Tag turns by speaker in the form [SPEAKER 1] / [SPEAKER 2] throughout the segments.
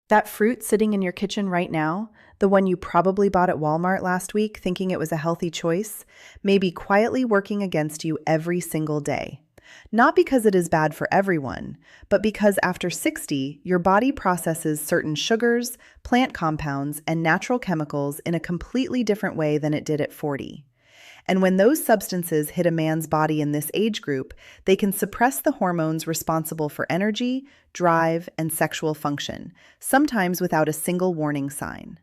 [SPEAKER 1] That fruit sitting in your kitchen right now, the one you probably bought at Walmart last week thinking it was a healthy choice, may be quietly working against you every single day. Not because it is bad for everyone, but because after 60, your body processes certain sugars, plant compounds, and natural chemicals in a completely different way than it did at 40. And when those substances hit a man's body in this age group, they can suppress the hormones responsible for energy, drive, and sexual function, sometimes without a single warning sign.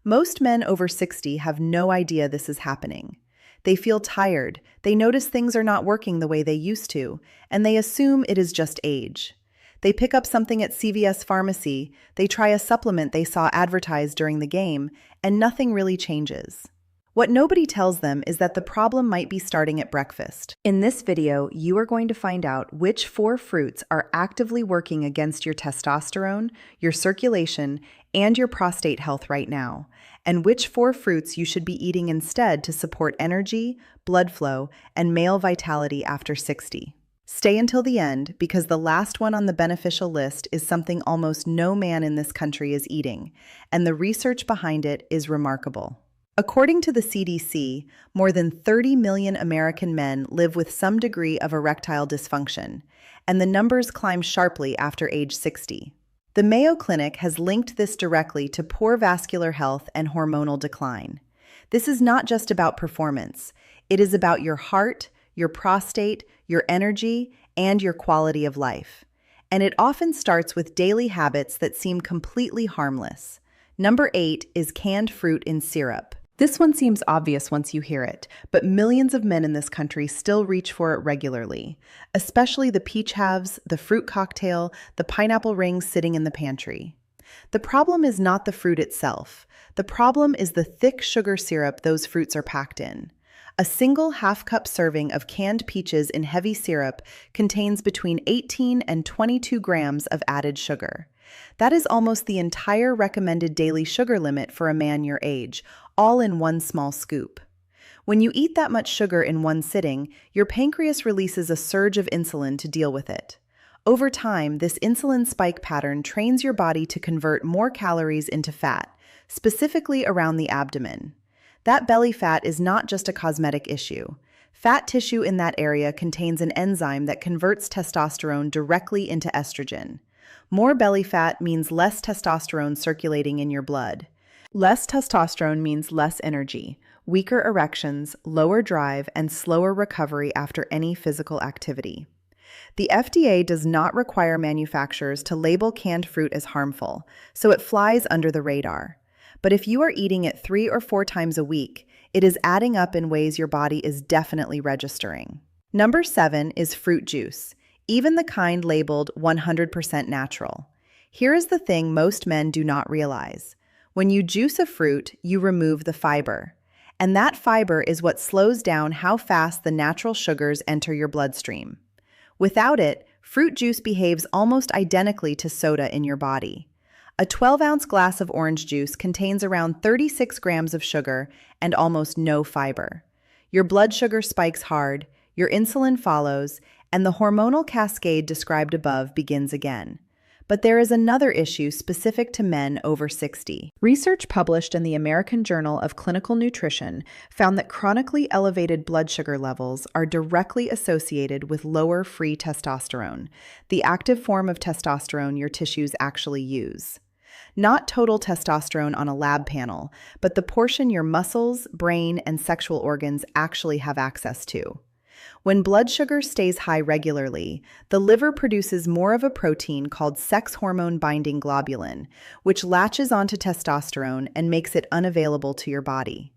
[SPEAKER 1] Most men over 60 have no idea this is happening. They feel tired, they notice things are not working the way they used to, and they assume it is just age. They pick up something at CVS Pharmacy, they try a supplement they saw advertised during the game, and nothing really changes. What nobody tells them is that the problem might be starting at breakfast. In this video, you are going to find out which 4 fruits are actively working against your testosterone, your circulation, and your prostate health right now, and which 4 fruits you should be eating instead to support energy, blood flow, and male vitality after 60. Stay until the end because the last one on the beneficial list is something almost no man in this country is eating, and the research behind it is remarkable. According to the CDC, more than 30 million American men live with some degree of erectile dysfunction, and the numbers climb sharply after age 60. The Mayo Clinic has linked this directly to poor vascular health and hormonal decline. This is not just about performance. It is about your heart, your prostate, your energy, and your quality of life. And it often starts with daily habits that seem completely harmless. Number 8 is canned fruit in syrup. This one seems obvious once you hear it, but millions of men in this country still reach for it regularly, especially the peach halves, the fruit cocktail, the pineapple rings sitting in the pantry. The problem is not the fruit itself. The problem is the thick sugar syrup those fruits are packed in. A single half-cup serving of canned peaches in heavy syrup contains between 18 and 22 grams of added sugar. That is almost the entire recommended daily sugar limit for a man your age, all in one small scoop. When you eat that much sugar in one sitting, your pancreas releases a surge of insulin to deal with it. Over time, this insulin spike pattern trains your body to convert more calories into fat, specifically around the abdomen. That belly fat is not just a cosmetic issue. Fat tissue in that area contains an enzyme that converts testosterone directly into estrogen. More belly fat means less testosterone circulating in your blood. Less testosterone means less energy, weaker erections, lower drive, and slower recovery after any physical activity. The FDA does not require manufacturers to label canned fruit as harmful, so it flies under the radar. But if you are eating it 3 or 4 times a week, it is adding up in ways your body is definitely registering. Number 7 is fruit juice, even the kind labeled 100% natural. Here is the thing most men do not realize. When you juice a fruit, you remove the fiber. And that fiber is what slows down how fast the natural sugars enter your bloodstream. Without it, fruit juice behaves almost identically to soda in your body. A 12-ounce glass of orange juice contains around 36 grams of sugar and almost no fiber. Your blood sugar spikes hard, your insulin follows, and the hormonal cascade described above begins again. But there is another issue specific to men over 60. Research published in the American Journal of Clinical Nutrition found that chronically elevated blood sugar levels are directly associated with lower free testosterone, the active form of testosterone your tissues actually use. Not total testosterone on a lab panel, but the portion your muscles, brain, and sexual organs actually have access to. When blood sugar stays high regularly, the liver produces more of a protein called sex hormone-binding globulin, which latches onto testosterone and makes it unavailable to your body.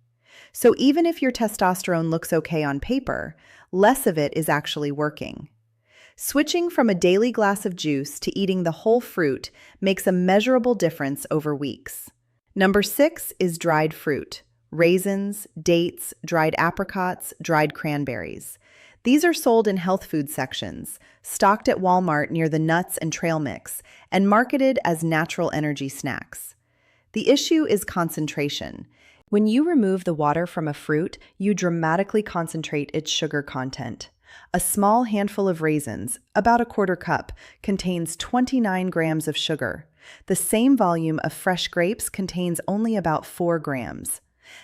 [SPEAKER 1] So even if your testosterone looks okay on paper, less of it is actually working. Switching from a daily glass of juice to eating the whole fruit makes a measurable difference over weeks. Number 6 is dried fruit, raisins, dates, dried apricots, dried cranberries. These are sold in health food sections, stocked at Walmart near the nuts and trail mix, and marketed as natural energy snacks. The issue is concentration. When you remove the water from a fruit, you dramatically concentrate its sugar content. A small handful of raisins, about a quarter cup, contains 29 grams of sugar. The same volume of fresh grapes contains only about 4 grams.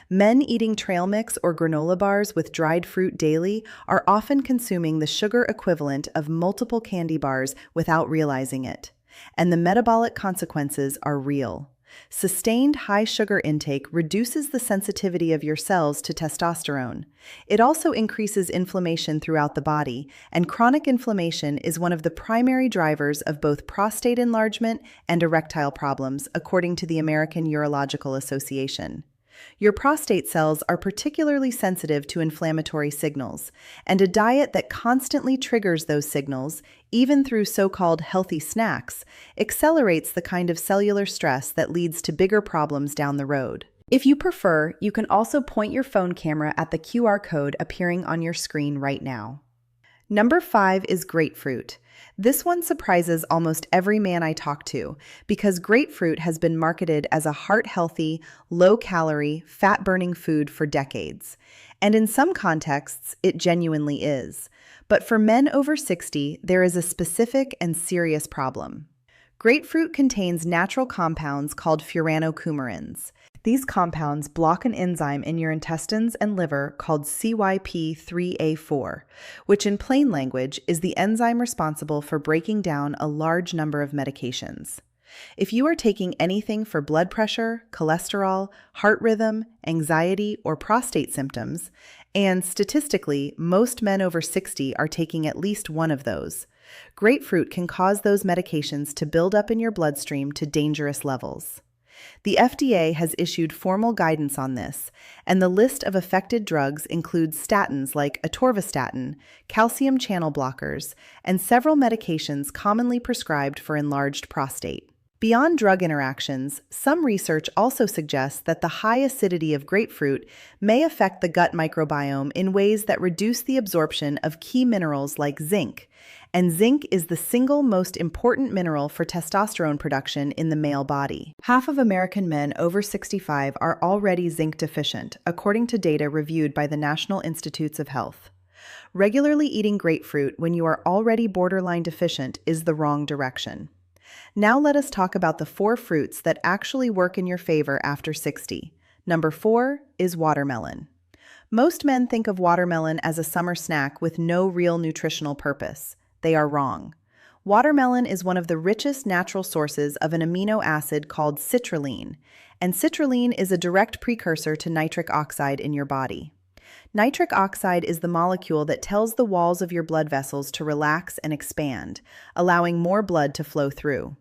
[SPEAKER 1] Men eating trail mix or granola bars with dried fruit daily are often consuming the sugar equivalent of multiple candy bars without realizing it. And the metabolic consequences are real. Sustained high sugar intake reduces the sensitivity of your cells to testosterone. It also increases inflammation throughout the body, and chronic inflammation is one of the primary drivers of both prostate enlargement and erectile problems, according to the American Urological Association. Your prostate cells are particularly sensitive to inflammatory signals, and a diet that constantly triggers those signals, even through so-called healthy snacks, accelerates the kind of cellular stress that leads to bigger problems down the road. If you prefer, you can also point your phone camera at the QR code appearing on your screen right now. Number 5 is grapefruit. This one surprises almost every man I talk to because grapefruit has been marketed as a heart-healthy, low-calorie, fat-burning food for decades. And in some contexts, it genuinely is. But for men over 60, there is a specific and serious problem. Grapefruit contains natural compounds called furanocoumarins. These compounds block an enzyme in your intestines and liver called CYP3A4, which in plain language is the enzyme responsible for breaking down a large number of medications. If you are taking anything for blood pressure, cholesterol, heart rhythm, anxiety, or prostate symptoms, and statistically, most men over 60 are taking at least one of those, grapefruit can cause those medications to build up in your bloodstream to dangerous levels. The FDA has issued formal guidance on this, and the list of affected drugs includes statins like atorvastatin, calcium channel blockers, and several medications commonly prescribed for enlarged prostate. Beyond drug interactions, some research also suggests that the high acidity of grapefruit may affect the gut microbiome in ways that reduce the absorption of key minerals like zinc, and zinc is the single most important mineral for testosterone production in the male body. Half of American men over 65 are already zinc deficient, according to data reviewed by the National Institutes of Health. Regularly eating grapefruit when you are already borderline deficient is the wrong direction. Now let us talk about the 4 fruits that actually work in your favor after 60. Number 4 is watermelon. Most men think of watermelon as a summer snack with no real nutritional purpose. They are wrong. Watermelon is one of the richest natural sources of an amino acid called citrulline, and citrulline is a direct precursor to nitric oxide in your body. Nitric oxide is the molecule that tells the walls of your blood vessels to relax and expand, allowing more blood to flow through.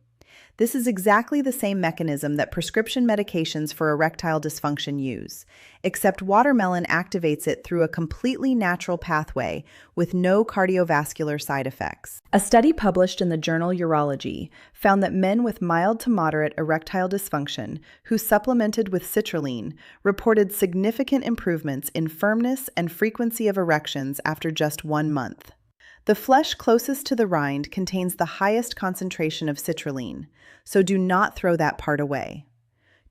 [SPEAKER 1] This is exactly the same mechanism that prescription medications for erectile dysfunction use, except watermelon activates it through a completely natural pathway with no cardiovascular side effects. A study published in the journal Urology found that men with mild to moderate erectile dysfunction who supplemented with citrulline reported significant improvements in firmness and frequency of erections after just 1 month. The flesh closest to the rind contains the highest concentration of citrulline, so do not throw that part away.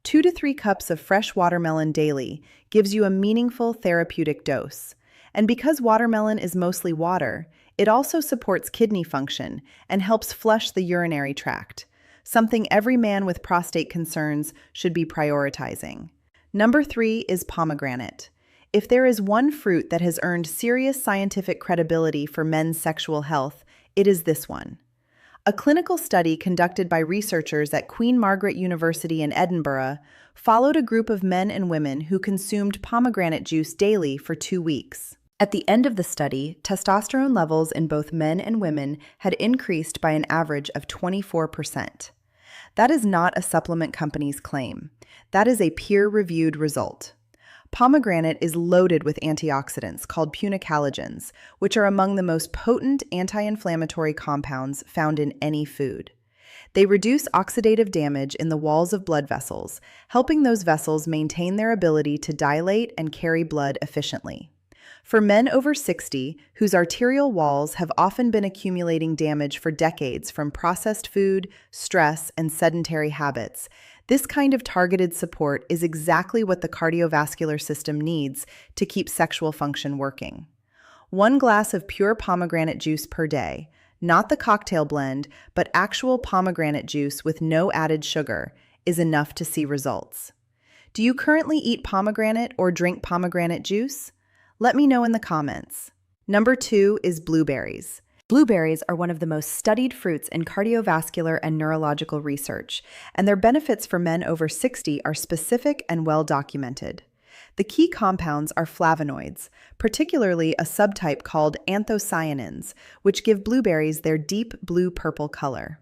[SPEAKER 1] 2 to 3 cups of fresh watermelon daily gives you a meaningful therapeutic dose. And because watermelon is mostly water, it also supports kidney function and helps flush the urinary tract, something every man with prostate concerns should be prioritizing. Number 3 is pomegranate. If there is one fruit that has earned serious scientific credibility for men's sexual health, it is this one. A clinical study conducted by researchers at Queen Margaret University in Edinburgh followed a group of men and women who consumed pomegranate juice daily for 2 weeks. At the end of the study, testosterone levels in both men and women had increased by an average of 24%. That is not a supplement company's claim. That is a peer-reviewed result. Pomegranate is loaded with antioxidants called punicalagins, which are among the most potent anti-inflammatory compounds found in any food. They reduce oxidative damage in the walls of blood vessels, helping those vessels maintain their ability to dilate and carry blood efficiently. For men over 60, whose arterial walls have often been accumulating damage for decades from processed food, stress, and sedentary habits, this kind of targeted support is exactly what the cardiovascular system needs to keep sexual function working. 1 glass of pure pomegranate juice per day, not the cocktail blend, but actual pomegranate juice with no added sugar, is enough to see results. Do you currently eat pomegranate or drink pomegranate juice? Let me know in the comments. Number 2 is blueberries. Blueberries are one of the most studied fruits in cardiovascular and neurological research, and their benefits for men over 60 are specific and well documented. The key compounds are flavonoids, particularly a subtype called anthocyanins, which give blueberries their deep blue-purple color.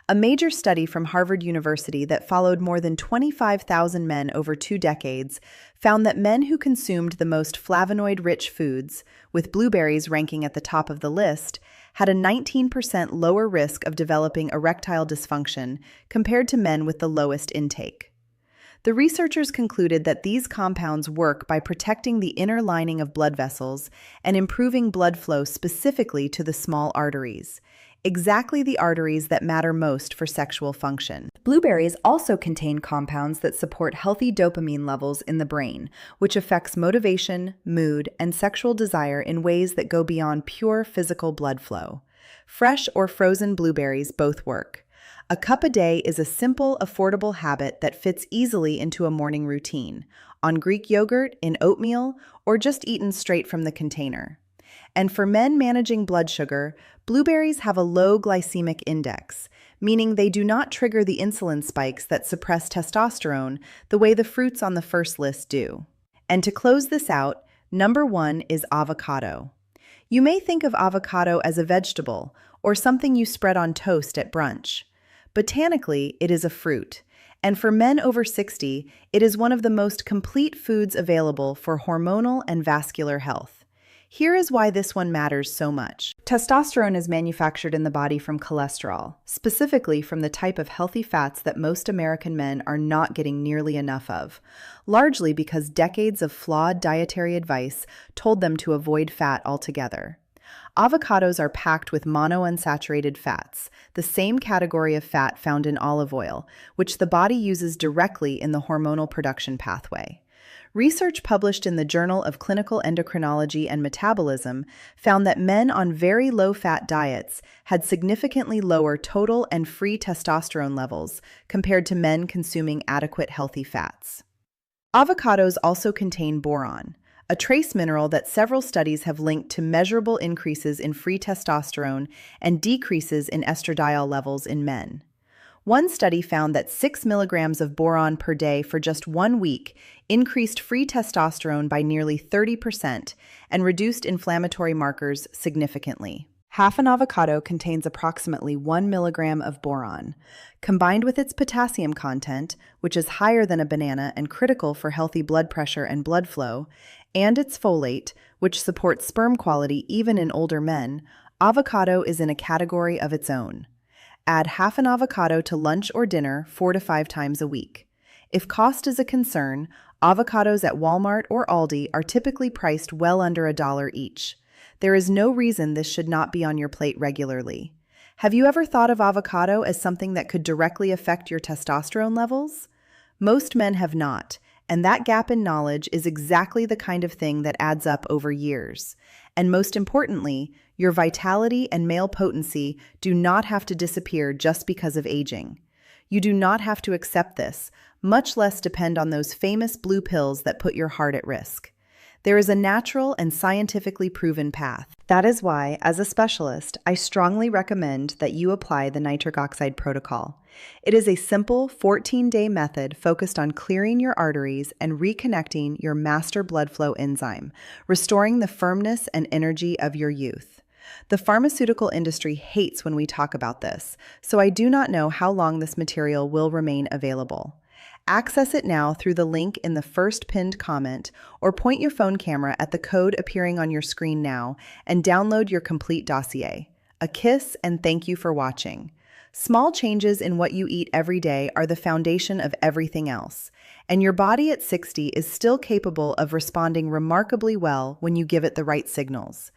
[SPEAKER 1] A major study from Harvard University that followed more than 25,000 men over 2 decades found that men who consumed the most flavonoid-rich foods, with blueberries ranking at the top of the list, had a 19% lower risk of developing erectile dysfunction compared to men with the lowest intake. The researchers concluded that these compounds work by protecting the inner lining of blood vessels and improving blood flow specifically to the small arteries, exactly the arteries that matter most for sexual function. Blueberries also contain compounds that support healthy dopamine levels in the brain, which affects motivation, mood, and sexual desire in ways that go beyond pure physical blood flow. Fresh or frozen blueberries both work. A cup a day is a simple, affordable habit that fits easily into a morning routine, on Greek yogurt, in oatmeal, or just eaten straight from the container. And for men managing blood sugar, blueberries have a low glycemic index, meaning they do not trigger the insulin spikes that suppress testosterone the way the fruits on the first list do. And to close this out, number 1 is avocado. You may think of avocado as a vegetable or something you spread on toast at brunch. Botanically, it is a fruit, and for men over 60, it is one of the most complete foods available for hormonal and vascular health. Here is why this one matters so much. Testosterone is manufactured in the body from cholesterol, specifically from the type of healthy fats that most American men are not getting nearly enough of, largely because decades of flawed dietary advice told them to avoid fat altogether. Avocados are packed with monounsaturated fats, the same category of fat found in olive oil, which the body uses directly in the hormonal production pathway. Research published in the Journal of Clinical Endocrinology and Metabolism found that men on very low-fat diets had significantly lower total and free testosterone levels compared to men consuming adequate healthy fats. Avocados also contain boron, a trace mineral that several studies have linked to measurable increases in free testosterone and decreases in estradiol levels in men. One study found that 6 milligrams of boron per day for just 1 week increased free testosterone by nearly 30% and reduced inflammatory markers significantly. Half an avocado contains approximately 1 milligram of boron. Combined with its potassium content, which is higher than a banana and critical for healthy blood pressure and blood flow, and its folate, which supports sperm quality even in older men, avocado is in a category of its own. Add half an avocado to lunch or dinner 4 to 5 times a week. If cost is a concern, avocados at Walmart or Aldi are typically priced well under $1 each. There is no reason this should not be on your plate regularly. Have you ever thought of avocado as something that could directly affect your testosterone levels? Most men have not, and that gap in knowledge is exactly the kind of thing that adds up over years. And most importantly, your vitality and male potency do not have to disappear just because of aging. You do not have to accept this, much less depend on those famous blue pills that put your heart at risk. There is a natural and scientifically proven path. That is why, as a specialist, I strongly recommend that you apply the nitric oxide protocol. It is a simple 14-day method focused on clearing your arteries and reconnecting your master blood flow enzyme, restoring the firmness and energy of your youth. The pharmaceutical industry hates when we talk about this, so I do not know how long this material will remain available. Access it now through the link in the first pinned comment, or point your phone camera at the code appearing on your screen now and download your complete dossier. A kiss and thank you for watching. Small changes in what you eat every day are the foundation of everything else, and your body at 60 is still capable of responding remarkably well when you give it the right signals.